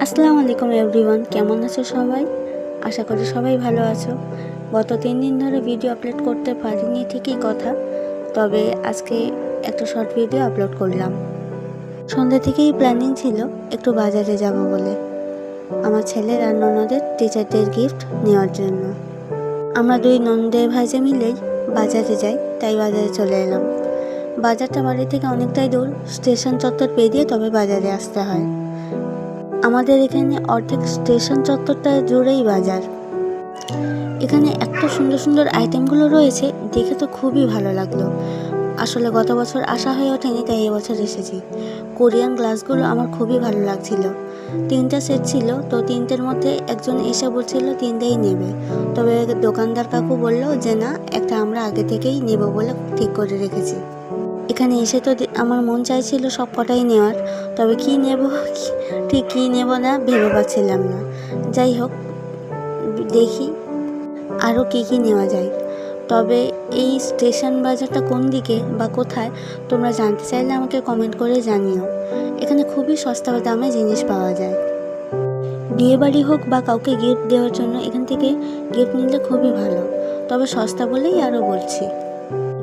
আসসালামু আলাইকুম এভরিওয়ান, কেমন আছো সবাই? আশা করি সবাই ভালো আছো। গত 3 দিন ধরে ভিডিও আপলোড করতে পারিনি ঠিকই কথা, তবে আজকে একটা শর্ট ভিডিও আপলোড করলাম। সন্ধ্যা থেকেই প্ল্যানিং ছিল একটু বাজারে যাব বলে, আমার ছেলের আর ননদের টিচারদের গিফট নেওয়ার জন্য। আমরা দুই ননদে ভাইজে মিলেই বাজারে যাই, তাই বাজারে চলে এলাম। বাজারটা বাড়ি থেকে অনেকটাই দূর, স্টেশন চত্বর পেরিয়ে তবে বাজারে আসতে হয়। আমাদের এখানে অর্ধেক স্টেশন চত্বরটা জুড়েই বাজার। এখানে এত সুন্দর সুন্দর আইটেমগুলো রয়েছে, দেখে তো খুবই ভালো লাগলো। আসলে গত বছর আসা হয়ে ওঠেনি, তাই এবছর এসেছি। কোরিয়ান গ্লাসগুলো আমার খুবই ভালো লাগছিল। 3টা সেট ছিল, তো 3টের মধ্যে একজন এসে বলছিল 3টাই নেবে, তবে দোকানদার কাকু বলল যে না, একটা আমরা আগে থেকেই নেব বলে ঠিক করে রেখেছি। এখানে এসে তো আমার মন চাইছিল সব কটাই নেওয়ার, তবে কি নেব ঠিক কী নেব না ভেবে পাচ্ছিলাম না। যাই হোক, দেখি আরও কী নেওয়া যায়। তবে এই স্টেশন বাজারটা কোন দিকে বা কোথায় তোমরা জানতে চাইলে আমাকে কমেন্ট করে জানিও। এখানে খুবই সস্তা দামে জিনিস পাওয়া যায়। বিয়েবাড়ি হোক বা কাউকে গিফট দেওয়ার জন্য এখান থেকে গিফট নিলে খুবই ভালো, তবে সস্তা বলেই আরও বলছি।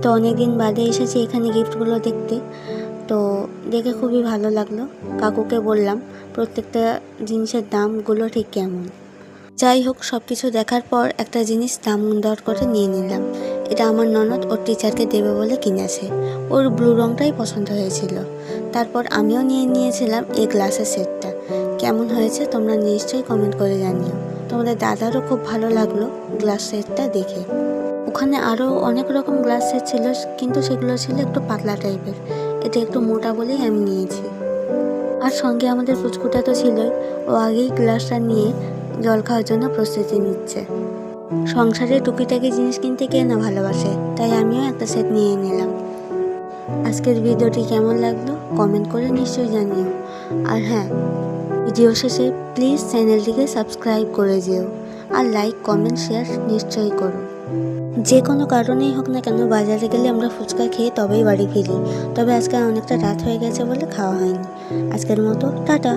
তো অনেক দিন বাদে এসেছি এখানে গিফটগুলো দেখতে, তো দেখে খুবই ভালো লাগলো। কাকুকে বললাম প্রত্যেকটা জিনিসের দামগুলো ঠিক কেমন। যাই হোক, সব কিছু দেখার পর একটা জিনিস দাম দর করে নিয়ে নিলাম। এটা আমার ননদ ওর টিচারকে দেবে বলে কিনেছে, ওর ব্লু রঙটাই পছন্দ হয়েছিল। তারপর আমিও নিয়ে নিয়েছিলাম এই গ্লাসের সেটটা। কেমন হয়েছে তোমরা নিশ্চয়ই কমেন্ট করে জানিও। তোমাদের দাদারও খুব ভালো লাগলো গ্লাস সেটটা দেখে। ওখানে আরও অনেক রকম গ্লাস সেট ছিল, কিন্তু সেগুলো ছিল একটু পাতলা টাইপের। এটা একটু মোটা বলেই আমি নিয়েছি। আর সঙ্গে আমাদের পুচকুটা তো ছিলই, ও আগেই গ্লাসটা নিয়ে জল খাওয়ার জন্য প্রস্তুতি নিচ্ছে। সংসারে টুকিটাকি জিনিস কিনতে কে না ভালোবাসে, তাই আমিও একটা সেট নিয়ে নিলাম। আজকের ভিডিওটি কেমন লাগলো কমেন্ট করে নিশ্চয়ই জানিও। আর হ্যাঁ, ভিডিও শেষে প্লিজ চ্যানেলটিকে সাবস্ক্রাইব করে যেও, আর লাইক কমেন্ট শেয়ার নিশ্চয়ই করো। যে কোনো কারণেই হোক না কেন, বাজারে গেলে আমরা ফুচকা খেয়ে তবেই বাড়ি ফিরি। তবে আজকে অনেকটা রাত হয়ে গেছে বলে খাওয়া হয়নি। আজকের মতো টাটা।